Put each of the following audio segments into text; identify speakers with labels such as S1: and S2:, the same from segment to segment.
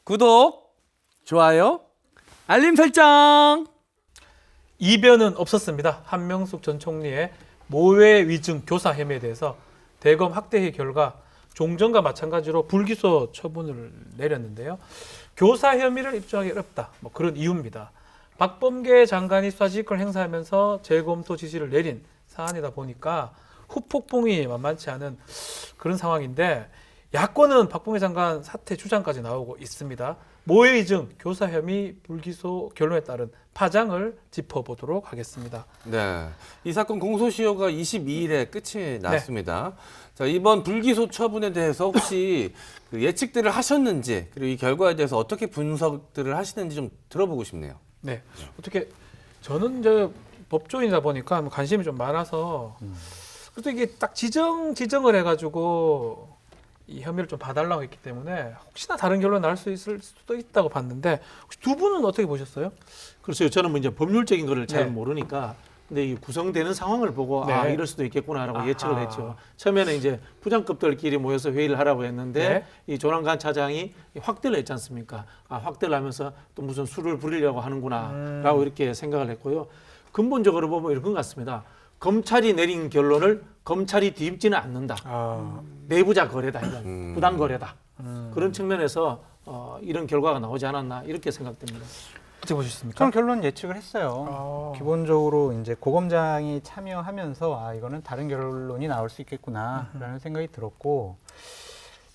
S1: 구독, 좋아요, 알림 설정.
S2: 이변은 없었습니다. 한명숙 전 총리의 모해 위증 교사 혐의에 대해서 대검 학대의 결과 종전과 마찬가지로 불기소 처분을 내렸는데요. 교사 혐의를 입증하기 어렵다. 뭐 그런 이유입니다. 박범계 장관이 수사지휘권을 행사하면서 재검토 지시를 내린 사안이다 보니까 후폭풍이 만만치 않은 그런 상황인데 야권은 박범계 장관 사퇴 주장까지 나오고 있습니다. 모해 위증 교사 혐의 불기소 결론에 따른 파장을 짚어보도록 하겠습니다.
S1: 네, 이 사건 공소시효가 22일에 끝이 났습니다. 자, 이번 불기소 처분에 대해서 혹시 그 예측들을 하셨는지 그리고 이 결과에 대해서 어떻게 분석들을 하시는지 좀 들어보고 싶네요.
S2: 네, 어떻게 저는 이제 법조인이다 보니까 관심이 좀 많아서 그래도 이게 딱 지정을 해가지고 이 혐의를 좀 봐달라고 했기 때문에 혹시나 다른 결론 날 수 있을 수도 있다고 봤는데 혹시 두 분은 어떻게 보셨어요?
S3: 글쎄요, 저는 뭐 이제 법률적인 거를 잘
S2: 네.
S3: 모르니까 근데 이 구성되는 상황을 보고
S2: 네.
S3: 아 이럴 수도 있겠구나라고
S2: 아하.
S3: 예측을 했죠. 처음에는 이제 부장급들끼리 모여서 회의를 하라고 했는데
S2: 네.
S3: 이 조남관 차장이 확대를 했지 않습니까? 아 확대를 하면서 또 무슨 수를 부리려고 하는구나라고 이렇게 생각을 했고요. 근본적으로 보면 이런 것 같습니다. 검찰이 내린 결론을 검찰이 뒤집지는 않는다. 내부자 거래다 이건 부당 거래다. 그런 측면에서 이런 결과가 나오지 않았나 이렇게 생각됩니다.
S2: 어떻게 보셨습니까?
S4: 저는 결론 예측을 했어요. 기본적으로 이제 고검장이 참여하면서 아 이거는 다른 결론이 나올 수 있겠구나라는 생각이 들었고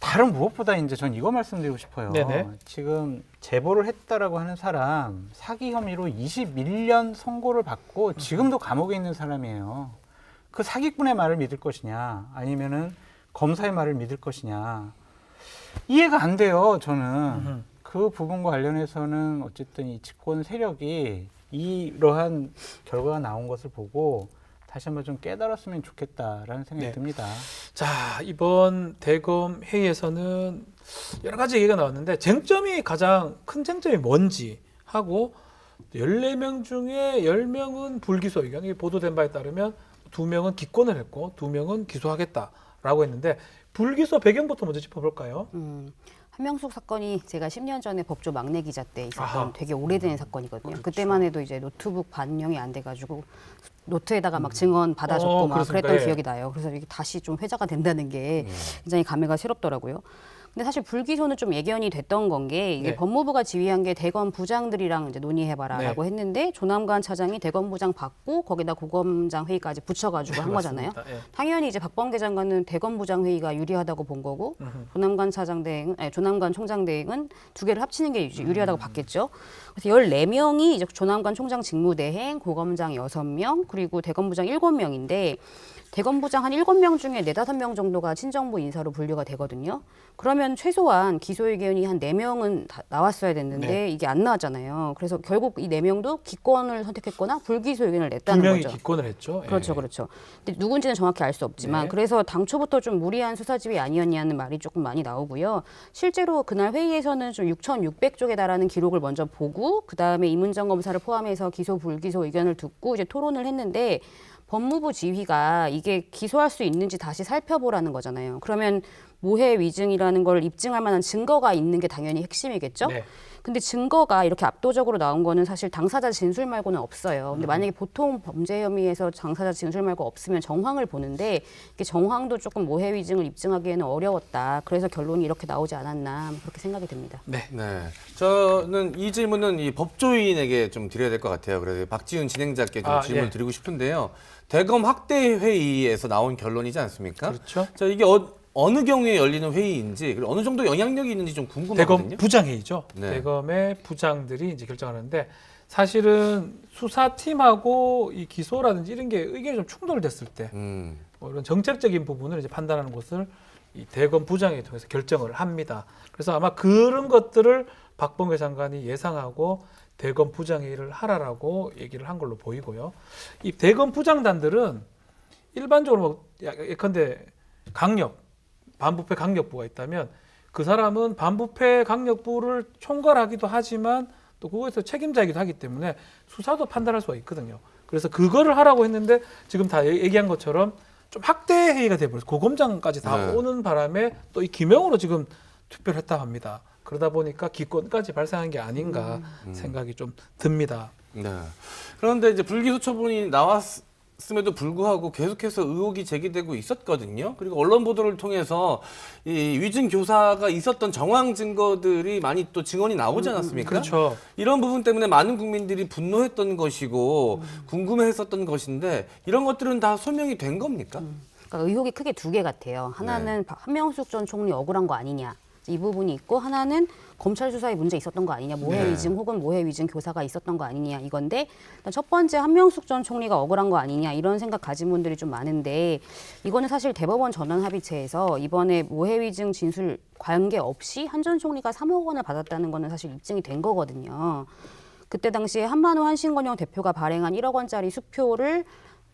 S4: 다른 무엇보다 이제 전 이거 말씀드리고 싶어요.
S2: 네네.
S4: 지금 제보를 했다라고 하는 사람 사기 혐의로 21년 선고를 받고 지금도 감옥에 있는 사람이에요. 그 사기꾼의 말을 믿을 것이냐 아니면은 검사의 말을 믿을 것이냐 이해가 안 돼요. 저는 그 부분과 관련해서는 어쨌든 이 집권 세력이 이러한 결과가 나온 것을 보고 다시 한번 좀 깨달았으면 좋겠다라는 생각이
S2: 네.
S4: 듭니다.
S2: 자, 이번 대검 회의에서는 여러 가지 얘기가 나왔는데 쟁점이 가장 큰 쟁점이 뭔지 하고 14명 중에 10명은 불기소 의견. 이게 보도된 바에 따르면 2명은 기권을 했고 2명은 기소하겠다라고 했는데 불기소 배경부터 먼저 짚어볼까요?
S5: 한명숙 사건이 제가 10년 전에 법조 막내 기자 때 있었던
S2: 아하.
S5: 되게 오래된 사건이거든요.
S2: 그렇죠.
S5: 그때만 해도 이제 노트북 반영이 안 돼가지고 노트에다가 막 증언 받아줬고 막
S2: 그렇습니까?
S5: 그랬던
S2: 예.
S5: 기억이 나요. 그래서 이게 다시 좀 회자가 된다는 게 굉장히 감회가 새롭더라고요. 근데 사실 불기소는 좀 예견이 됐던 건 게 이게
S2: 네.
S5: 법무부가 지휘한 게 대검 부장들이랑 이제 논의해봐라라고
S2: 네.
S5: 했는데 조남관 차장이 대검 부장 받고 거기다 고검장 회의까지 붙여가지고 한 거잖아요.
S2: 맞습니다. 예.
S5: 당연히 이제 박범계 장관은 대검 부장 회의가 유리하다고 본 거고 조남관 차장 대행은 조남관 총장 대행은 두 개를 합치는 게 이제 유리하다고 봤겠죠. 그래서 14명이 이제 조남관 총장 직무대행, 고검장 6명, 그리고 대검 부장 7명인데 대검 부장 한 7명 중에 4-5명 정도가 친정부 인사로 분류가 되거든요. 그러면 최소한 기소 의견이 한 4명은 다 나왔어야 됐는데
S2: 네.
S5: 이게 안 나왔잖아요. 그래서 결국 이 4명도 기권을 선택했거나 불기소 의견을 냈다는
S2: 2명이
S5: 거죠.
S2: 기권을 했죠.
S5: 그렇죠,
S2: 예.
S5: 그렇죠. 근데 누군지는 정확히 알 수 없지만
S2: 네.
S5: 그래서 당초부터 좀 무리한 수사지휘 아니었냐는 말이 조금 많이 나오고요. 실제로 그날 회의에서는 좀 6,600쪽에 달하는 기록을 먼저 보고 그 다음에 이문정 검사를 포함해서 기소 불기소 의견을 듣고 이제 토론을 했는데 법무부 지휘가 이게 기소할 수 있는지 다시 살펴보라는 거잖아요. 그러면 모해 위증이라는 걸 입증할 만한 증거가 있는 게 당연히 핵심이겠죠.
S2: 네.
S5: 근데 증거가 이렇게 압도적으로 나온 거는 사실 당사자 진술 말고는 없어요. 근데 만약에 보통 범죄 혐의에서 당사자 진술 말고 없으면 정황을 보는데 이게 정황도 조금 모해 위증을 입증하기에는 어려웠다. 그래서 결론이 이렇게 나오지 않았나 그렇게 생각이 듭니다.
S2: 네.
S1: 네, 저는 이 질문은 이 법조인에게 좀 드려야 될 것 같아요. 그래서 박지훈 진행자께 좀 질문을
S2: 예.
S1: 드리고 싶은데요. 대검 학대 회의에서 나온 결론이지 않습니까?
S2: 그렇죠.
S1: 자, 이게 어느 경우에 열리는 회의인지 그리고 어느 정도 영향력이 있는지 좀 궁금하거든요.
S2: 대검 부장회의죠.
S1: 네.
S2: 대검의 부장들이 이제 결정하는데 사실은 수사팀하고 이 기소라든지 이런 게 의견이 좀 충돌됐을 때 뭐 이런 정책적인 부분을 이제 판단하는 것을 이 대검 부장회의 통해서 결정을 합니다. 그래서 아마 그런 것들을 박범계 장관이 예상하고 대검 부장회의를 하라라고 얘기를 한 걸로 보이고요. 이 대검 부장단들은 일반적으로 뭐 예컨대 강력 반부패 강력부가 있다면 그 사람은 반부패 강력부를 총괄하기도 하지만 또 그거에서 책임자이기도 하기 때문에 수사도 판단할 수가 있거든요. 그래서 그거를 하라고 했는데 지금 다 얘기한 것처럼 좀 학대 회의가 돼버려서 고검장까지 다
S1: 네.
S2: 오는 바람에 또 이 기명으로 지금 투표를 했다고 합니다. 그러다 보니까 기권까지 발생한 게 아닌가 생각이 좀 듭니다.
S1: 네. 그런데 이제 불기소 처분이 나왔음에도 불구하고 계속해서 의혹이 제기되고 있었거든요. 그리고 언론 보도를 통해서 이 위증 교사가 있었던 정황 증거들이 많이 또 증언이 나오지 않았습니까?
S2: 그렇죠.
S1: 이런 부분 때문에 많은 국민들이 분노했던 것이고 궁금해했었던 것인데 이런 것들은 다 소명이 된 겁니까?
S5: 그러니까 의혹이 크게 두 개 같아요. 하나는 한명숙 전 총리 억울한 거 아니냐. 이 부분이 있고 하나는 검찰 수사에 문제 있었던 거 아니냐. 모해 위증 혹은 모해 위증 교사가 있었던 거 아니냐. 이건데 첫 번째 한명숙 전 총리가 억울한 거 아니냐. 이런 생각 가진 분들이 좀 많은데 이거는 사실 대법원 전원 합의체에서 이번에 모해 위증 진술 관계없이 한 전 총리가 3억 원을 받았다는 거는 사실 입증이 된 거거든요. 그때 당시에 한만호 한신건영 대표가 발행한 1억 원짜리 수표를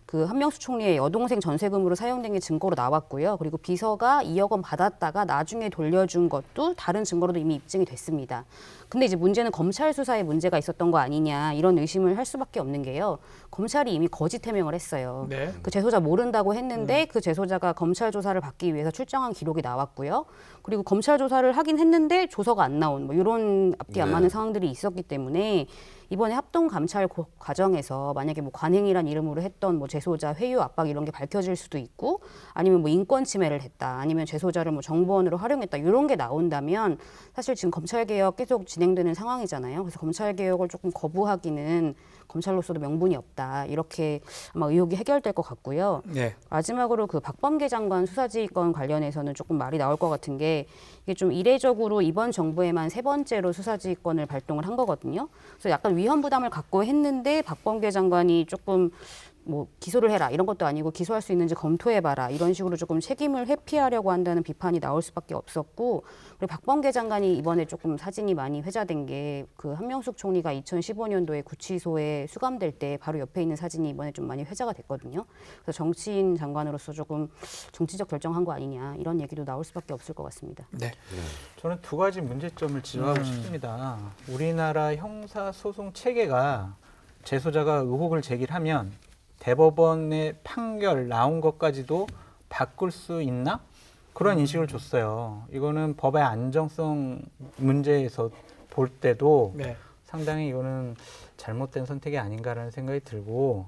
S5: 그 한명숙 총리의 여동생 전세금으로 사용된 게 증거로 나왔고요. 그리고 비서가 2억 원 받았다가 나중에 돌려준 것도 다른 증거로도 이미 입증이 됐습니다. 근데 이제 문제는 검찰 수사에 문제가 있었던 거 아니냐 이런 의심을 할 수밖에 없는 게요. 검찰이 이미 거짓 해명을 했어요.
S2: 네.
S5: 그 재소자 모른다고 했는데 그 재소자가 검찰 조사를 받기 위해서 출정한 기록이 나왔고요. 그리고 검찰 조사를 하긴 했는데 조서가 안 나온 뭐 이런 앞뒤 안 맞는 상황들이 있었기 때문에 이번에 합동 감찰 과정에서 만약에 뭐 관행이란 이름으로 했던 뭐 재소자 회유 압박 이런 게 밝혀질 수도 있고 아니면 뭐 인권 침해를 했다 아니면 재소자를 뭐 정보원으로 활용했다 이런 게 나온다면 사실 지금 검찰 개혁 계속 진행되는 상황이잖아요. 그래서 검찰 개혁을 조금 거부하기는 검찰로서도 명분이 없다 이렇게 아마 의혹이 해결될 것 같고요.
S2: 네.
S5: 마지막으로 그 박범계 장관 수사지휘권 관련해서는 조금 말이 나올 것 같은 게 이게 좀 이례적으로 이번 정부에만 3번째로 수사지휘권을 발동을 한 거거든요. 그래서 약간 위험 부담을 갖고 했는데 박범계 장관이 조금 뭐 기소를 해라 이런 것도 아니고 기소할 수 있는지 검토해봐라 이런 식으로 조금 책임을 회피하려고 한다는 비판이 나올 수밖에 없었고 그리고 박범계 장관이 이번에 조금 사진이 많이 회자된 게 그 한명숙 총리가 2015년도에 구치소에 수감될 때 바로 옆에 있는 사진이 이번에 좀 많이 회자가 됐거든요. 그래서 정치인 장관으로서 조금 정치적 결정한 거 아니냐 이런 얘기도 나올 수밖에 없을 것 같습니다.
S2: 네.
S4: 저는 두 가지 문제점을 지적하고 싶습니다. 우리나라 형사소송 체계가 재소자가 의혹을 제기하면 대법원의 판결 나온 것까지도 바꿀 수 있나? 그런 인식을 줬어요. 이거는 법의 안정성 문제에서 볼 때도
S2: 네.
S4: 상당히 이거는 잘못된 선택이 아닌가라는 생각이 들고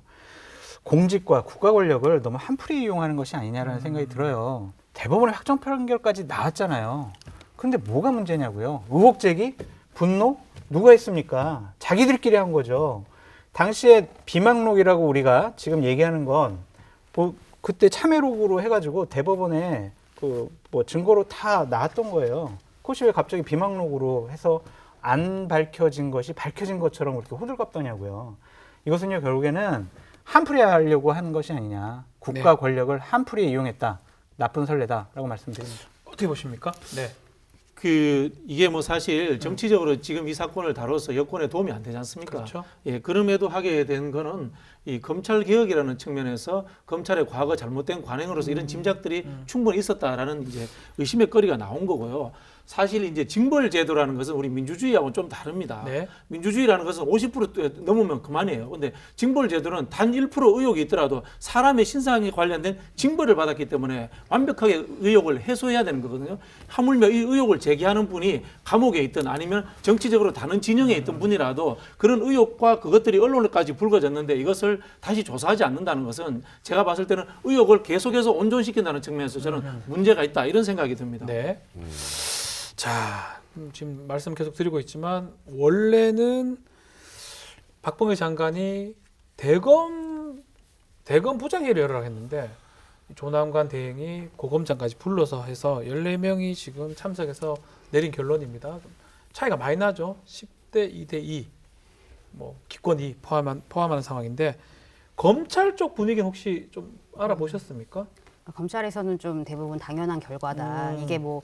S4: 공직과 국가 권력을 너무 한풀이 이용하는 것이 아니냐라는 생각이 들어요. 대법원의 확정 판결까지 나왔잖아요. 그런데 뭐가 문제냐고요? 의혹 제기? 분노? 누가 했습니까? 자기들끼리 한 거죠. 당시에 비망록이라고 우리가 지금 얘기하는 건 뭐 그때 참여록으로 해가지고 대법원에 그 뭐 증거로 다 나왔던 거예요. 그것이 왜 갑자기 비망록으로 해서 안 밝혀진 것이 밝혀진 것처럼 그렇게 호들갑 떠냐고요. 이것은요 결국에는 한풀이 하려고 하는 것이 아니냐. 국가
S2: 네.
S4: 권력을 한풀이 이용했다. 나쁜 선례다라고 말씀드립니다.
S2: 어떻게 보십니까? 네.
S3: 이게 뭐 사실 정치적으로 지금 이 사건을 다뤄서 여권에 도움이 안 되지 않습니까?
S2: 그렇죠.
S3: 예, 그럼에도 하게 된 거는 이 검찰 개혁이라는 측면에서 검찰의 과거 잘못된 관행으로서 이런 짐작들이 충분히 있었다라는 이제 의심의 거리가 나온 거고요. 사실 이제 징벌 제도라는 것은 우리 민주주의하고는 좀 다릅니다.
S2: 네.
S3: 민주주의라는 것은 50% 넘으면 그만이에요. 근데 징벌 제도는 단 1% 의혹이 있더라도 사람의 신상에 관련된 징벌을 받았기 때문에 완벽하게 의혹을 해소해야 되는 거거든요. 하물며 이 의혹을 제기하는 분이 감옥에 있든 아니면 정치적으로 다른 진영에 있던 분이라도 그런 의혹과 그것들이 언론까지 불거졌는데 이것을 다시 조사하지 않는다는 것은 제가 봤을 때는 의혹을 계속해서 온전시킨다는 측면에서 저는 문제가 있다 이런 생각이 듭니다.
S2: 네. 자, 지금 말씀 계속 드리고 있지만 원래는 박범계 장관이 대검 부장회의를 열으라고 했는데 조남관 대행이 고검장까지 불러서 해서 14명이 지금 참석해서 내린 결론입니다. 차이가 많이 나죠. 10대 2대 2. 뭐 기권 2 포함하는 상황인데 검찰 쪽 분위기는 혹시 좀 알아보셨습니까?
S5: 검찰에서는 좀 대부분 당연한 결과다. 이게 뭐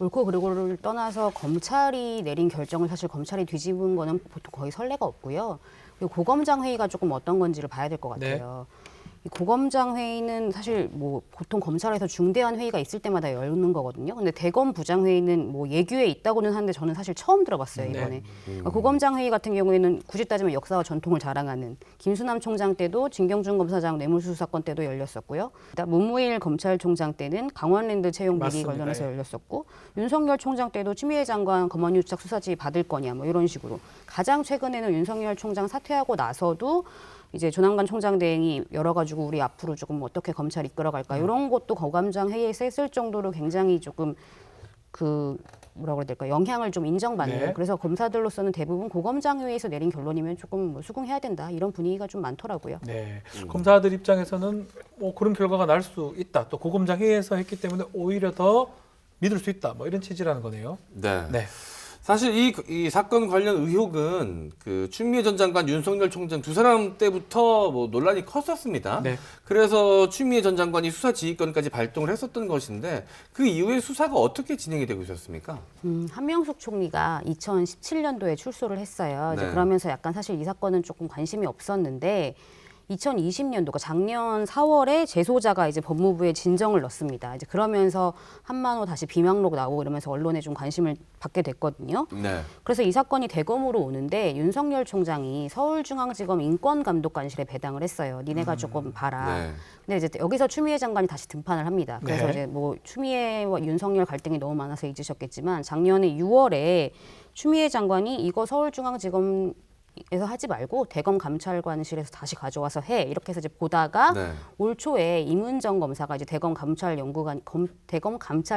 S5: 옳고 그르고를 떠나서 검찰이 내린 결정을 사실 검찰이 뒤집은 거는 보통 거의 선례가 없고요. 그리고 고검장 회의가 조금 어떤 건지를 봐야 될 것 같아요. 이 고검장 회의는 사실 뭐 보통 검찰에서 중대한 회의가 있을 때마다 열는 거거든요. 근데 대검 부장 회의는 뭐 예규에 있다고는 하는데 저는 사실 처음 들어봤어요 이번에. 그러니까 고검장 회의 같은 경우에는 굳이 따지면 역사와 전통을 자랑하는 김수남 총장 때도 진경준 검사장 뇌물수수 사건 때도 열렸었고요. 그다음 문무일 검찰총장 때는 강원랜드 채용 비리
S2: 맞습니다.
S5: 관련해서
S2: 예.
S5: 열렸었고 윤석열 총장 때도 추미애 장관 검언유착 수사지 받을 거냐 뭐 이런 식으로. 가장 최근에는 윤석열 총장 사퇴하고 나서도 이제 조남관 총장 대행이 열어가지고 우리 앞으로 조금 어떻게 검찰 이끌어갈까 이런 것도 고검장 회의에서 했을 정도로 굉장히 조금 그 뭐라고 그래야 될까 영향을 좀 인정받는
S2: 네.
S5: 그래서 검사들로서는 대부분 고검장 회의에서 내린 결론이면 조금 뭐 수긍해야 된다 이런 분위기가 좀 많더라고요.
S2: 네. 검사들 입장에서는 뭐 그런 결과가 날 수 있다. 또 고검장 회의에서 했기 때문에 오히려 더 믿을 수 있다. 뭐 이런 취지라는 거네요.
S1: 네.
S2: 네.
S1: 사실 이 사건 관련 의혹은 그 추미애 전 장관, 윤석열 총장 두 사람 때부터 뭐 논란이 컸었습니다.
S2: 네.
S1: 그래서 추미애 전 장관이 수사 지휘권까지 발동을 했었던 것인데 그 이후에 수사가 어떻게 진행이 되고 있었습니까?
S5: 한명숙 총리가 2017년도에 출소를 했어요. 이제
S1: 네.
S5: 그러면서 약간 사실 이 사건은 조금 관심이 없었는데 2020년도가 작년 4월에 재소자가 이제 법무부에 진정을 넣습니다. 이제 그러면서 한만호 다시 비망록 나오고 이러면서 언론에 좀 관심을 받게 됐거든요.
S1: 네.
S5: 그래서 이 사건이 대검으로 오는데 윤석열 총장이 서울중앙지검 인권감독관실에 배당을 했어요. 니네가 조금 봐라.
S1: 네.
S5: 근데 이제 여기서 추미애 장관이 다시 등판을 합니다. 그래서
S2: 네.
S5: 이제 뭐 추미애와 윤석열 갈등이 너무 많아서 잊으셨겠지만 작년에 6월에 추미애 장관이 이거 서울중앙지검 에서 하지 말고 대검 감찰관실에서 다시 가져와서 해 이렇게 해서 이제 보다가
S1: 네.
S5: 올 초에 임은정 검사가 이제 대검 감찰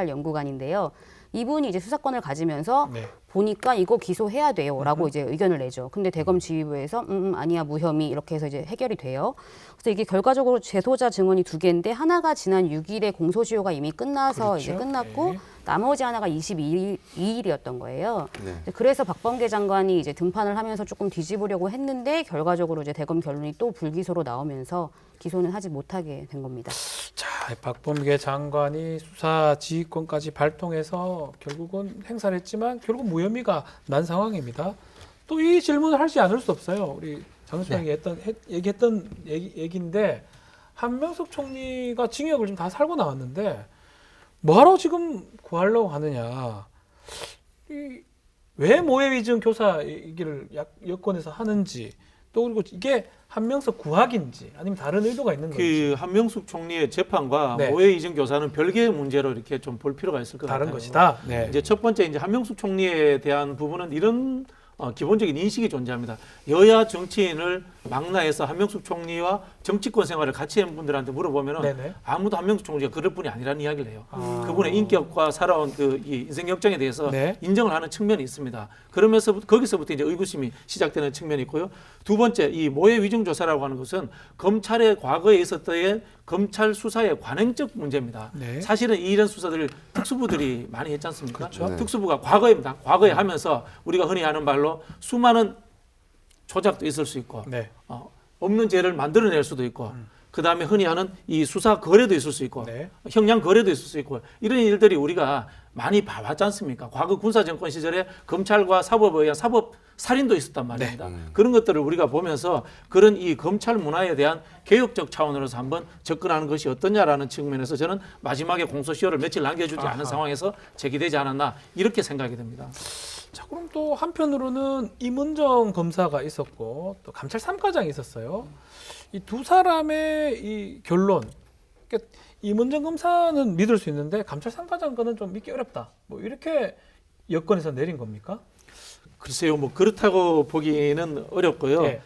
S5: 연구관인데요. 이분이 이제 수사권을 가지면서
S2: 네.
S5: 보니까 이거 기소해야 돼요라고 이제 의견을 내죠. 근데 대검 지휘부에서 아니야 무혐의 이렇게 해서 이제 해결이 돼요. 그래서 이게 결과적으로 재소자 증언이 2개인데 하나가 지난 6일에 공소시효가 이미 끝나서
S2: 그렇죠.
S5: 이제 끝났고
S2: 네.
S5: 나머지 하나가 22일이었던 거예요.
S1: 네.
S5: 그래서 박범계 장관이 이제 등판을 하면서 조금 뒤집으려고 했는데 결과적으로 이제 대검 결론이 또 불기소로 나오면서 기소는 하지 못하게 된 겁니다.
S2: 자, 박범계 장관이 수사 지휘권까지 발동해서 결국은 행사를 했지만 결국 무혐의가 난 상황입니다. 또 이 질문을 하지 않을 수 없어요. 우리 장수영이 얘기했던 얘기인데 한명숙 총리가 징역을 지금 다 살고 나왔는데 뭐하러 지금 구하려고 하느냐. 왜 모해위증 교사이기를 여권에서 하는지 또 그리고 이게 한명숙 구학인지 아니면 다른 의도가 있는 건지
S3: 그 한명숙 총리의 재판과
S2: 네.
S3: 모해 이전 교사는 별개의 문제로 이렇게 좀 볼 필요가 있을 것
S2: 다른
S3: 같아요.
S2: 것이다. 네.
S3: 이제 첫 번째 이제 한명숙 총리에 대한 부분은 이런 기본적인 인식이 존재합니다. 여야 정치인을 망라해서 한명숙 총리와 정치권 생활을 같이 한 분들한테 물어보면
S2: 네네.
S3: 아무도 한명숙 총리가 그럴 분이 아니라는 이야기를 해요.
S2: 아.
S3: 그분의 인격과 살아온 그 이 인생 역정에 대해서
S2: 네.
S3: 인정을 하는 측면이 있습니다. 그러면서 거기서부터 이제 의구심이 시작되는 측면이 있고요. 두 번째 이 모해 위증 조사라고 하는 것은 검찰의 과거에 있었던 검찰 수사의 관행적 문제입니다.
S2: 네.
S3: 사실은 이런 수사들을 특수부들이 많이 했지 않습니까?
S2: 그렇죠.
S1: 네.
S3: 특수부가 과거에 하면서 우리가 흔히 하는 말로 수많은 조작도 있을 수 있고
S2: 네.
S3: 없는 죄를 만들어낼 수도 있고 그 다음에 흔히 하는 이 수사 거래도 있을 수 있고
S2: 네.
S3: 형량 거래도 있을 수 있고 이런 일들이 우리가 많이 봐왔지 않습니까? 과거 군사정권 시절에 검찰과 사법에 의한 사법 살인도 있었단 말입니다. 그런 것들을 우리가 보면서 그런 이 검찰 문화에 대한 개혁적 차원으로서 한번 접근하는 것이 어떠냐라는 측면에서 저는 마지막에 공소시효를 며칠 남겨주지 않은 상황에서 제기되지 않았나 이렇게 생각이 됩니다.
S2: 자, 그럼 또 한편으로는 임은정 검사가 있었고 또 감찰 3과장이 있었어요. 이 두 사람의 이 결론, 그러니까 임은정 검사는 믿을 수 있는데 감찰 3과장 거는 좀 믿기 어렵다. 뭐 이렇게 여권에서 내린 겁니까?
S3: 글쎄요, 뭐 그렇다고 보기는 어렵고요.
S2: 네.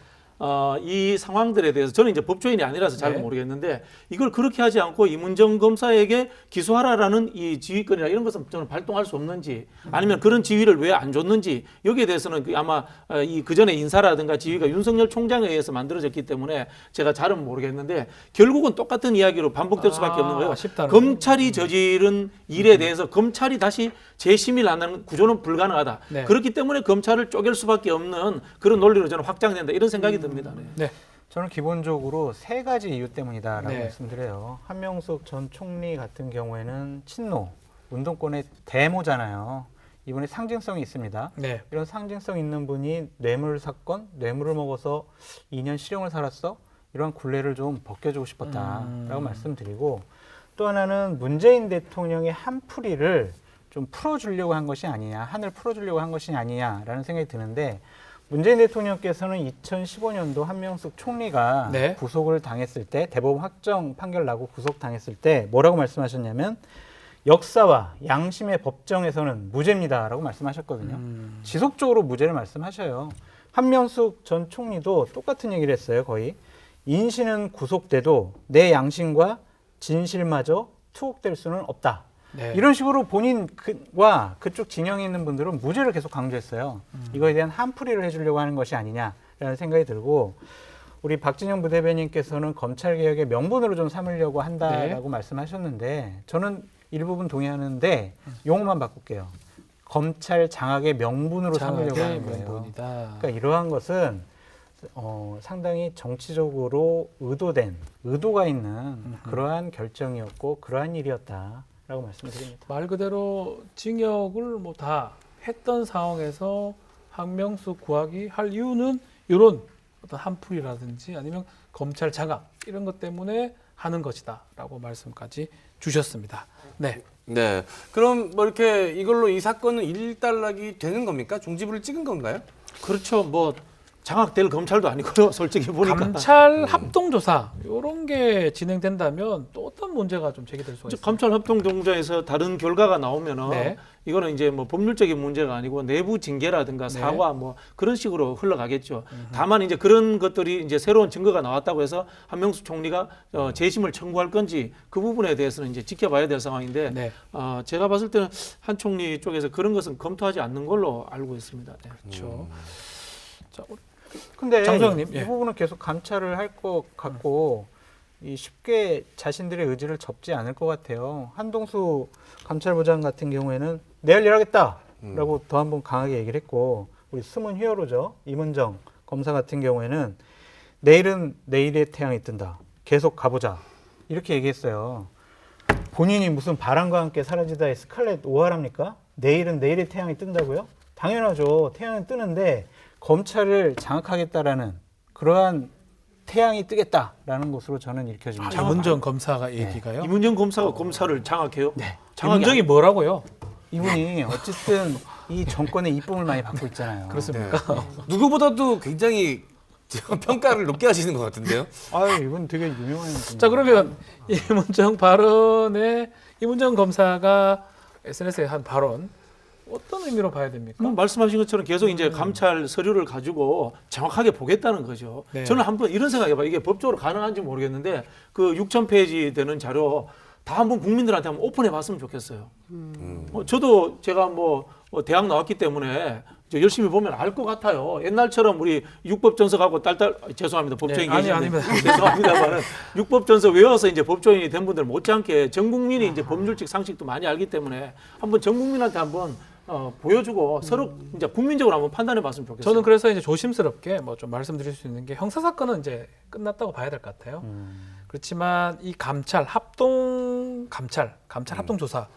S3: 이 상황들에 대해서 저는 이제 법조인이 아니라서 잘
S2: 네.
S3: 모르겠는데 이걸 그렇게 하지 않고 임은정 검사에게 기소하라라는 이 지휘권이나 이런 것은 저는 발동할 수 없는지 아니면 그런 지휘를 왜 안 줬는지 여기에 대해서는 아마 이 그전에 인사라든가 지휘가 윤석열 총장에 의해서 만들어졌기 때문에 제가 잘은 모르겠는데 결국은 똑같은 이야기로 반복될 수밖에 없는 거예요.
S2: 아쉽다는
S3: 검찰이 저지른 일에 대해서 검찰이 다시 재심을 하는 구조는 불가능하다.
S2: 네.
S3: 그렇기 때문에 검찰을 쪼갤 수밖에 없는 그런 논리로 저는 확장된다 이런 생각이 듭니다. 네.
S2: 네.
S4: 저는 기본적으로 3가지 이유 때문이다라고
S2: 네.
S4: 말씀드려요. 한명숙 전 총리 같은 경우에는 친노, 운동권의 대모잖아요. 이분의 상징성이 있습니다.
S2: 네.
S4: 이런 상징성 있는 분이 뇌물 사건, 뇌물을 먹어서 2년 실형을 살았어? 이러한 굴레를 좀 벗겨주고 싶었다라고 말씀드리고 또 하나는 문재인 대통령의 한풀이를 좀 풀어주려고 한 것이 아니냐, 한을 풀어주려고 한 것이 아니냐라는 생각이 드는데 문재인 대통령께서는 2015년도 한명숙 총리가
S2: 네.
S4: 구속을 당했을 때 대법원 확정 판결 나고 구속당했을 때 뭐라고 말씀하셨냐면 역사와 양심의 법정에서는 무죄입니다라고 말씀하셨거든요. 지속적으로 무죄를 말씀하셔요. 한명숙 전 총리도 똑같은 얘기를 했어요. 거의 인신은 구속돼도 내 양심과 진실마저 투옥될 수는 없다.
S2: 네.
S4: 이런 식으로 본인과 그쪽 진영에 있는 분들은 무죄를 계속 강조했어요. 이거에 대한 한풀이를 해주려고 하는 것이 아니냐라는 생각이 들고 우리 박진영 부대변인께서는 검찰개혁의 명분으로 좀 삼으려고 한다라고 말씀하셨는데 저는 일부분 동의하는데 용어만 바꿀게요. 검찰 장악의 명분으로 삼으려고
S2: 장악의
S4: 하는 거예요.
S2: 명분이다.
S4: 그러니까 이러한 것은 상당히 정치적으로 의도가 있는 그러한 결정이었고 그러한 일이었다라고 말씀드립니다.
S2: 말 그대로 징역을 뭐 다 했던 상황에서 한명숙 구하기 할 이유는 이런 어떤 한풀이라든지 아니면 검찰 장악 이런 것 때문에 하는 것이다라고 말씀까지 주셨습니다. 네.
S1: 네. 그럼 뭐 이렇게 이걸로 이 사건은 일단락이 되는 겁니까? 종지부를 찍은 건가요?
S3: 그렇죠. 뭐 장악될 검찰도 아니고요. 솔직히 보니까.
S2: 감찰 합동조사 이런 게 진행된다면 또 어떤 문제가 좀 제기될 수가 있습니까?
S3: 감찰 합동조사에서 다른 결과가 나오면은
S2: 네.
S3: 이거는 이제 뭐 법률적인 문제가 아니고 내부 징계라든가
S2: 네.
S3: 사과 뭐 그런 식으로 흘러가겠죠. 다만 이제 그런 것들이 이제 새로운 증거가 나왔다고 해서 한명숙 총리가 재심을 청구할 건지 그 부분에 대해서는 이제 지켜봐야 될 상황인데
S2: 네.
S3: 제가 봤을 때는 한 총리 쪽에서 그런 것은 검토하지 않는 걸로 알고 있습니다. 네.
S2: 그렇죠. 자,
S4: 근데
S2: 장소영님,
S4: 이
S2: 예.
S4: 부분은 계속 감찰을 할 것 같고 이 쉽게 자신들의 의지를 접지 않을 것 같아요. 한동수 감찰부장 같은 경우에는 내 할 일 하겠다라고 더 한 번 강하게 얘기를 했고 우리 숨은 히어로죠. 임은정 검사 같은 경우에는 내일은 내일의 태양이 뜬다. 계속 가보자. 이렇게 얘기했어요. 본인이 무슨 바람과 함께 사라지다의 스칼렛 오하라입니까? 내일은 내일의 태양이 뜬다고요? 당연하죠. 태양은 뜨는데 검찰을 장악하겠다라는 그러한 태양이 뜨겠다라는 것으로 저는 읽혀집니다.
S2: 임은정 검사가 얘기가요.
S3: 이문정 검사가 검사를 장악해요?
S4: 네.
S2: 임은정이 뭐라고요?
S4: 이분이 어쨌든 이 정권의 이쁨을 많이 받고 있잖아요.
S2: 그렇습니까?
S1: 누구보다도 굉장히 평가를 높게 하시는 것 같은데요.
S4: 아유, 이분 되게 유명한 분이에요.
S2: 자, 그러면 임은정 발언에 임은정 검사가 SNS에 한 발언 어떤 의미로 봐야 됩니까?
S3: 말씀하신 것처럼 계속 이제 감찰 서류를 가지고 정확하게 보겠다는 거죠.
S2: 네.
S3: 저는 한번 이런 생각해봐요. 이게 법적으로 가능한지 모르겠는데 그 6,000페이지 되는 자료 다 한번 국민들한테 한번 오픈해봤으면 좋겠어요. 저도 제가 뭐 대학 나왔기 때문에 이제 열심히 보면 알 것 같아요. 옛날처럼 우리 육법전서하고 딸딸 죄송합니다. 법조인
S2: 네, 아니,
S3: 계시는데
S2: 아닙니다.
S3: 죄송합니다만은 육법전서 외워서 이제 법조인이 된 분들 못지않게 전 국민이 이제 법률적 상식도 많이 알기 때문에 한번 전 국민한테 한번 보여주고 서로 이제 국민적으로 한번 판단해봤으면 좋겠어요.
S2: 저는 그래서 이제 조심스럽게 뭐 좀 말씀드릴 수 있는 게 형사 사건은 이제 끝났다고 봐야 될 것 같아요. 그렇지만 이 감찰 합동 합동 조사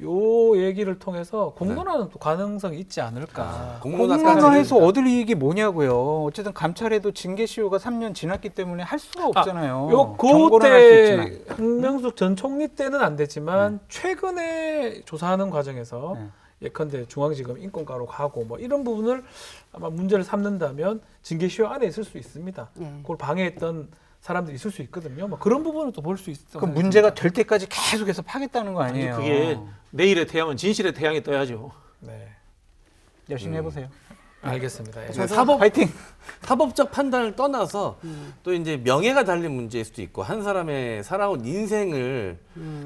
S2: 요 얘기를 통해서 공론화는 또 가능성이 있지 않을까.
S4: 공론화해서 얻을 이익이 뭐냐고요. 어쨌든 감찰에도 징계 시효가 3년 지났기 때문에 할 수가 없잖아요. 경고는 할 수 있지만.
S2: 그때 한명숙 전 총리 때는 안 됐지만 최근에 조사하는 과정에서 예컨대 중앙지검 인권과로 가고 뭐 이런 부분을 아마 문제를 삼는다면 징계 시효 안에 있을 수 있습니다. 그걸 방해했던 사람들이 있을 수 있거든요. 뭐 그런 부분을 또 볼 수 있을
S4: 그 문제가 될 때까지 계속해서 파겠다는 거 아니에요.
S3: 그게 내일의 태양은 진실의 태양이 떠야죠.
S2: 네,
S4: 열심히 해보세요.
S2: 알겠습니다. 예.
S4: 파이팅.
S1: 사법적 판단을 떠나서 또 이제 명예가 달린 문제일 수도 있고 한 사람의 살아온 인생을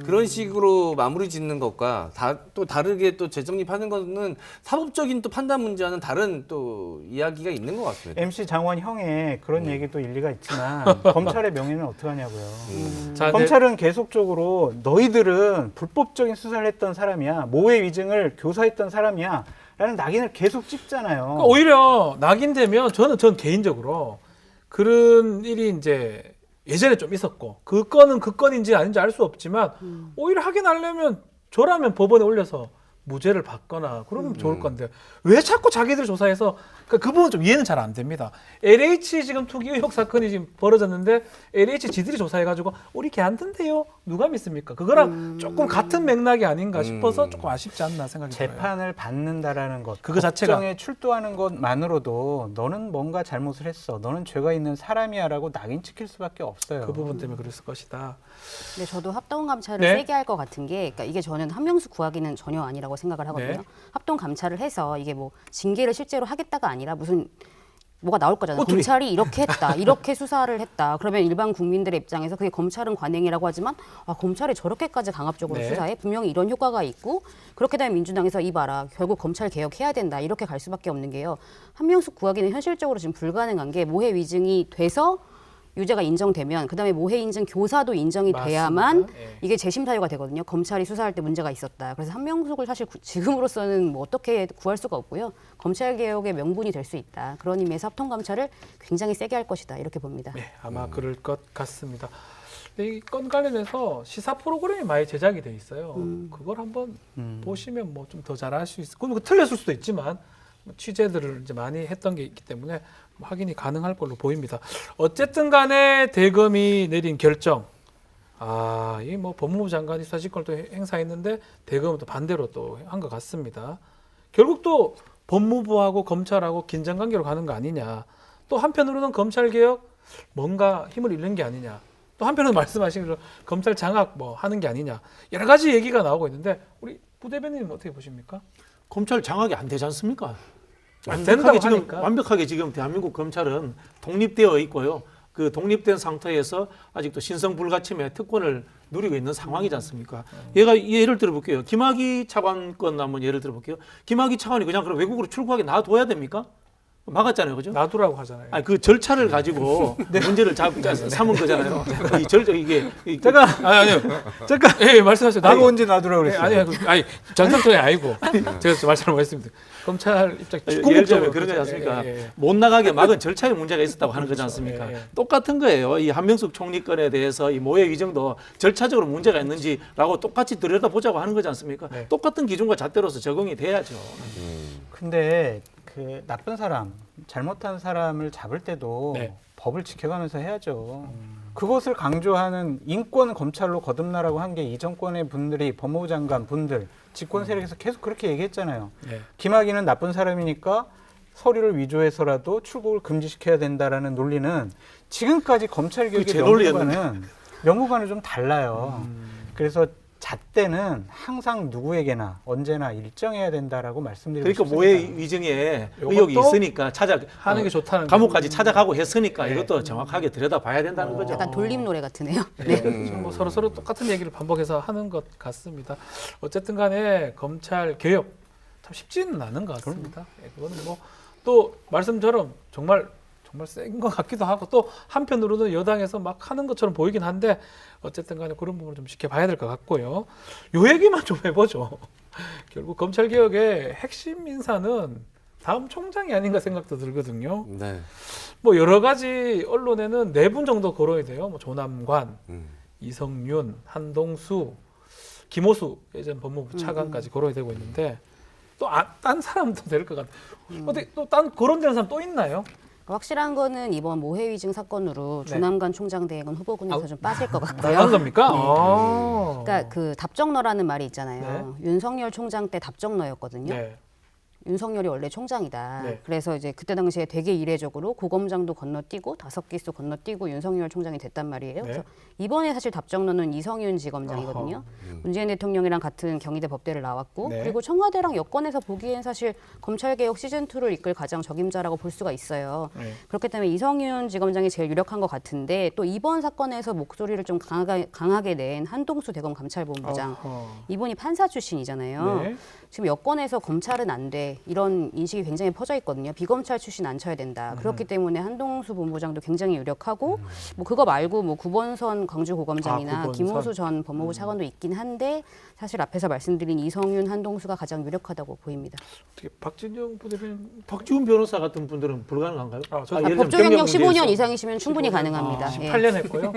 S1: 그런 식으로 마무리 짓는 것과 또 다르게 또 재정립하는 것은 사법적인 또 판단 문제와는 다른 또 이야기가 있는 것 같습니다.
S4: MC 장원 형의 그런 얘기도 일리가 있지만 검찰의 명예는 어떻게 하냐고요.
S2: 자,
S4: 검찰은 계속적으로 너희들은 불법적인 수사를 했던 사람이야. 모해 위증을 교사했던 사람이야. 라는 낙인을 계속 찍잖아요.
S2: 그러니까 오히려 낙인되면 전 개인적으로 그런 일이 이제 예전에 좀 있었고 그 건은 그 건인지 아닌지 알 수 없지만 오히려 확인하려면 저라면 법원에 올려서 무죄를 받거나 그러면 좋을 건데 왜 자꾸 자기들 조사해서 그 부분 좀 이해는 잘 안 됩니다. LH 지금 투기 의혹 사건이 지금 벌어졌는데 LH 지들이 조사해가지고 우리 걔 안 든대요. 누가 믿습니까? 그거랑 조금 같은 맥락이 아닌가 싶어서 조금 아쉽지 않나 생각이 들어요.
S4: 재판을 받는다라는 것,
S2: 그거 자체가.
S4: 법정에 출두하는 것만으로도 너는 뭔가 잘못을 했어, 너는 죄가 있는 사람이야라고 낙인 찍힐 수밖에 없어요.
S2: 그 부분 때문에 그랬을 것이다.
S5: 근데 저도 합동 감찰을
S2: 네.
S5: 세게 할 것 같은 게, 그러니까 이게 저는 한명숙 구하기는 전혀 아니라고 생각을 하거든요.
S2: 네.
S5: 합동 감찰을 해서 이게 뭐 징계를 실제로 하겠다가 아니라 무슨 뭐가 나올 거잖아요.
S2: 꼬투리.
S5: 검찰이 이렇게 했다, 이렇게 수사를 했다. 그러면 일반 국민들의 입장에서 그게 검찰은 관행이라고 하지만 검찰이 저렇게까지 강압적으로
S2: 네.
S5: 수사해? 분명히 이런 효과가 있고 그렇게 되면 민주당에서 이봐라 결국 검찰 개혁해야 된다 이렇게 갈 수밖에 없는 게요. 한명숙 구하기는 현실적으로 지금 불가능한 게 모해 위증이 돼서 유죄가 인정되면 그다음에 모해 인증 교사도 인정이
S2: 맞습니다.
S5: 돼야만
S2: 예.
S5: 이게 재심 사유가 되거든요. 검찰이 수사할 때 문제가 있었다. 그래서 한명숙을 사실 지금으로서는 뭐 어떻게 구할 수가 없고요. 검찰 개혁의 명분이 될 수 있다. 그런 의미에서 합동 감찰을 굉장히 세게 할 것이다. 이렇게 봅니다.
S2: 네, 아마 그럴 것 같습니다. 이 건 관련해서 시사 프로그램이 많이 제작이 돼 있어요. 그걸 한번 보시면 뭐 좀 더 잘할 수 있을. 그럼 틀렸을 수도 있지만 취재들을 이제 많이 했던 게 있기 때문에 확인이 가능할 걸로 보입니다. 어쨌든 간에 대검이 내린 결정. 이 뭐 법무부 장관이 수사지권을 또 행사했는데 대검은 또 반대로 또 한 것 같습니다. 결국 또 법무부하고 검찰하고 긴장 관계로 가는 거 아니냐. 또 한편으로는 검찰 개혁 뭔가 힘을 잃는 게 아니냐. 또 한편으로는 말씀하신 대로 검찰 장악 뭐 하는 게 아니냐. 여러 가지 얘기가 나오고 있는데 우리 부 대변인님 어떻게 보십니까?
S3: 검찰 장악이 안 되지 않습니까?
S2: 된다고
S3: 지금
S2: 하니까.
S3: 완벽하게 지금 대한민국 검찰은 독립되어 있고요. 그 독립된 상태에서 아직도 신성불가침의 특권을 누리고 있는 상황이지 않습니까? 얘가 예를 들어볼게요. 김학의 차관 건 한번 예를 들어볼게요. 김학의 차관이 그냥 그럼 외국으로 출국하게 놔둬야 됩니까? 막았잖아요, 그죠?
S2: 놔두라고 하잖아요.
S3: 아니 그 절차를 가지고 문제를 삼은 거잖아요. 이 절차 이게
S2: 제가 아니요. 잠깐 예 말씀하세요.
S4: 나가 언제 놔두라고 그랬어요?
S2: 아니 장상통이 아니고 제가 좀 말씀했습니다. 검찰 입장
S3: 예를 들면 그런 거지 않습니까?
S2: 예.
S3: 못 나가게 막은 절차에 문제가 있었다고 하는 거지 않습니까?
S2: 예, 예.
S3: 똑같은 거예요. 이 한명숙 총리 건에 대해서 이 모해 위증도 절차적으로 문제가 있는지라고 똑같이 들여다보자고 하는 거지 않습니까?
S2: 네.
S3: 똑같은 기준과 잣대로서 적용이 돼야죠.
S4: 근데 그 나쁜 사람, 잘못한 사람을 잡을 때도
S2: 네.
S4: 법을 지켜가면서 해야죠. 그것을 강조하는 인권 검찰로 거듭나라고 한 게 이 정권의 분들이 법무부 장관 분들, 집권 세력에서 계속 그렇게 얘기했잖아요.
S2: 네.
S4: 김학의는 나쁜 사람이니까 서류를 위조해서라도 출국을 금지시켜야 된다라는 논리는 지금까지 검찰 개혁의
S3: 제 논리였는데.
S4: 명분과는 좀 달라요. 그래서 잣대는 항상 누구에게나 언제나 일정해야 된다라고 말씀드리고
S3: 그러니까
S4: 싶습니다.
S3: 모해 위증에 의혹이
S2: 이것도
S3: 있으니까
S2: 하는 게 좋다는
S3: 감옥까지 찾아가고 했으니까
S2: 네.
S3: 이것도 정확하게 들여다봐야 된다는 거죠.
S5: 약간 돌림 노래 같으네요.
S2: 네. 지금 뭐 서로 똑같은 얘기를 반복해서 하는 것 같습니다. 어쨌든 간에 검찰 개혁 참 쉽지는 않은 것 같습니다. 예, 그거는 뭐 또 말씀처럼 정말 센 것 같기도 하고 또 한편으로는 여당에서 막 하는 것처럼 보이긴 한데 어쨌든 간에 그런 부분을 좀 지켜봐야 될 것 같고요. 요 얘기만 좀 해보죠. 결국 검찰개혁의 핵심 인사는 다음 총장이 아닌가 생각도 들거든요.
S1: 네.
S2: 뭐 여러 가지 언론에는 4분 정도 거론이 돼요. 뭐 조남관, 이성윤, 한동수, 김호수 예전 법무부 차관까지 거론이 되고 있는데 또 딴 사람도 될 것 같아요. 어디 또 딴 거론되는 사람 또 있나요?
S5: 확실한 거는 이번 모해 위증 사건으로 조남관 총장 대행은 후보군에서 좀 빠질 것
S2: 나간
S5: 같고요.
S2: 겁니까?
S5: 그러니까 그 답정너라는 말이 있잖아요. 윤석열 총장 때 답정너였거든요.
S2: 네.
S5: 윤석열이 원래 총장이다.
S2: 네.
S5: 그래서 이제 그때 당시에 되게 이례적으로 고검장도 건너뛰고 5기수 건너뛰고 윤석열 총장이 됐단 말이에요.
S2: 네.
S5: 그래서 이번에 사실 답정너는 이성윤 지검장이거든요. 문재인 대통령이랑 같은 경희대 법대를 나왔고
S2: 네.
S5: 그리고 청와대랑 여권에서 보기엔 사실 검찰개혁 시즌2를 이끌 가장 적임자라고 볼 수가 있어요.
S2: 네.
S5: 그렇기 때문에 이성윤 지검장이 제일 유력한 것 같은데 또 이번 사건에서 목소리를 좀 강하게 낸 한동수 대검 감찰본부장 이분이 판사 출신이잖아요.
S2: 네.
S5: 지금 여권에서 검찰은 안 돼. 이런 인식이 굉장히 퍼져 있거든요. 비검찰 출신 안 쳐야 된다. 그렇기 때문에 한동수 본부장도 굉장히 유력하고 뭐 그거 말고 뭐 구본선 광주고검장이나
S2: 구본선.
S5: 김호수 전 법무부 차관도 있긴 한데 사실 앞에서 말씀드린 이성윤, 한동수가 가장 유력하다고 보입니다.
S2: 어떻게 박진영 부대변인
S3: 박지훈 변호사 같은 분들은 불가능한가요?
S2: 저도
S3: 예를 들면
S5: 법조경력
S3: 경력
S5: 15년
S3: 문제에서.
S5: 이상이시면 충분히 가능합니다. 예.
S2: 18년 했고요.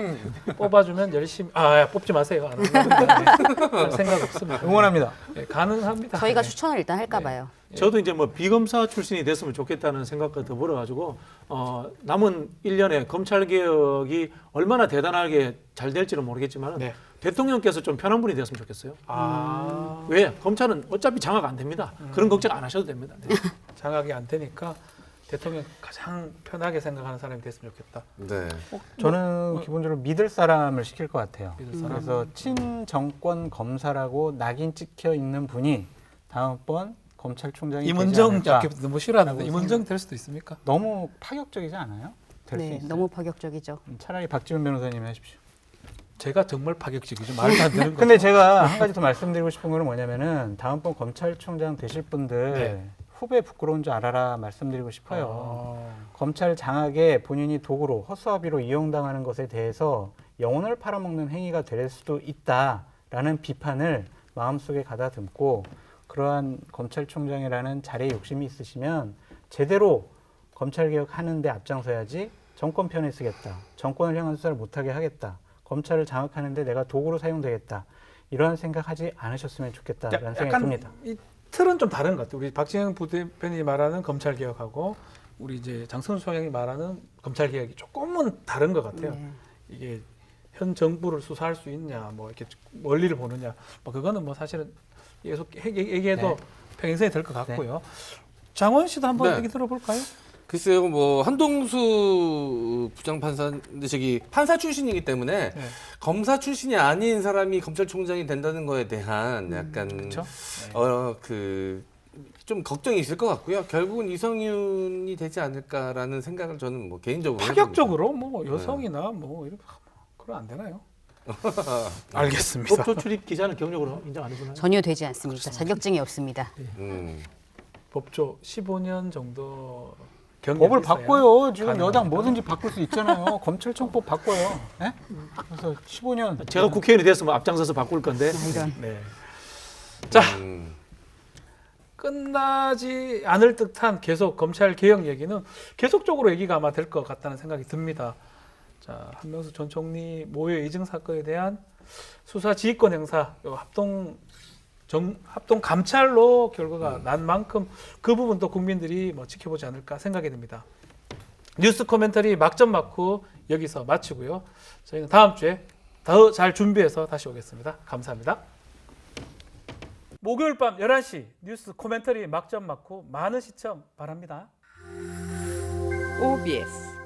S2: 뽑아주면 열심히 뽑지 마세요. 안 한다고 생각 없습니다.
S4: 응원합니다.
S2: 네, 가능합니다.
S5: 저희가
S2: 네.
S5: 추천을 일단 할까 봐요.
S3: 저도 이제 뭐 비검사 출신이 됐으면 좋겠다는 생각과 더불어 가지고 남은 1년에 검찰 개혁이 얼마나 대단하게 잘 될지는 모르겠지만
S2: 네.
S3: 대통령께서 좀 편한 분이 됐으면 좋겠어요.
S2: 아,
S3: 왜? 검찰은 어차피 장악 안 됩니다. 그런 걱정 안 하셔도 됩니다. 네.
S2: 장악이 안 되니까 대통령 가장 편하게 생각하는 사람이 됐으면 좋겠다.
S1: 네.
S4: 저는 기본적으로 믿을 사람을 시킬 것 같아요.
S2: 믿을 사람?
S4: 그래서 친정권 검사라고 낙인 찍혀 있는 분이 다음번 검찰총장이
S2: 임은정
S4: 되지 않을까.
S2: 너무 싫어하는데
S4: 라고
S2: 임은정 될 수도 있습니까?
S4: 너무 파격적이지 않아요? 될 수
S5: 네,
S4: 있어요.
S5: 너무 파격적이죠.
S4: 차라리 박지원 변호사님이 하십시오.
S2: 제가 정말 파격적이죠. 말도 안 되는 거.
S4: 근데 제가 한 가지 더 말씀드리고 싶은 거는 뭐냐면은 다음번 검찰총장 되실 분들
S2: 네.
S4: 후배 부끄러운 줄 알아라 말씀드리고 싶어요.
S2: 아,
S4: 검찰 장악에 본인이 도구로 허수아비로 이용당하는 것에 대해서 영혼을 팔아먹는 행위가 될 수도 있다라는 비판을 마음속에 가다듬고 그러한 검찰총장이라는 자리에 욕심이 있으시면 제대로 검찰개혁하는 데 앞장서야지 정권 편에 쓰겠다. 정권을 향한 수사를 못하게 하겠다. 검찰을 장악하는 데 내가 도구로 사용되겠다. 이러한 생각하지 않으셨으면 좋겠다라는 생각이 듭니다.
S2: 이 틀은 좀 다른 것 같아요. 우리 박지원 부대변인이 말하는 검찰 개혁하고 우리 이제 장성수 소장이 말하는 검찰 개혁이 조금은 다른 것 같아요.
S5: 네.
S2: 이게 현 정부를 수사할 수 있냐, 뭐 이렇게 멀리를 보느냐, 뭐 그거는 뭐 사실은 계속 얘기해도
S4: 네.
S2: 평행선이 될 것 같고요. 장원 씨도 한번
S1: 네.
S2: 얘기 들어볼까요?
S1: 글쎄요, 뭐 한동수 부장판사, 근데 저기 판사 출신이기 때문에
S2: 네.
S1: 검사 출신이 아닌 사람이 검찰총장이 된다는 거에 대한 약간
S2: 그렇죠.
S1: 좀 걱정이 있을 것 같고요. 결국은 이성윤이 되지 않을까라는 생각을 저는 뭐 개인적으로
S2: 파격적으로 뭐 여성이나 뭐 이렇게 그럼 안 되나요? 알겠습니다.
S3: 법조 출입 기자는 경력으로 인정 안 해주나요?
S5: 전혀 되지 않습니다. 자격증이 없습니다.
S1: 해봅니다.
S2: 법조 15년 정도 경력이
S4: 법을
S2: 있어야
S4: 바꿔요. 지금
S2: 가능합니다.
S4: 여당 뭐든지 바꿀 수 있잖아요. 검찰청법 바꿔요. 네? 그래서 15년
S3: 제가 국회의원이 됐으면 앞장서서 바꿀 건데
S5: 이런.
S2: 네. 자,
S1: 음.
S2: 끝나지 않을 듯한 계속 검찰 개혁 얘기는 계속적으로 얘기가 아마 될 것 같다는 생각이 듭니다. 자, 한명수 전 총리 모의 이증 사건에 대한 수사 지휘권 행사 요 합동 감찰로 결과가 난 만큼 그 부분도 국민들이 뭐 지켜보지 않을까 생각이 듭니다. 뉴스 코멘터리 막점 맞고 여기서 마치고요. 저희는 다음 주에 더 잘 준비해서 다시 오겠습니다. 감사합니다. 목요일 밤 11시 뉴스 코멘터리 막점 맞고 많은 시청 바랍니다.
S6: OBS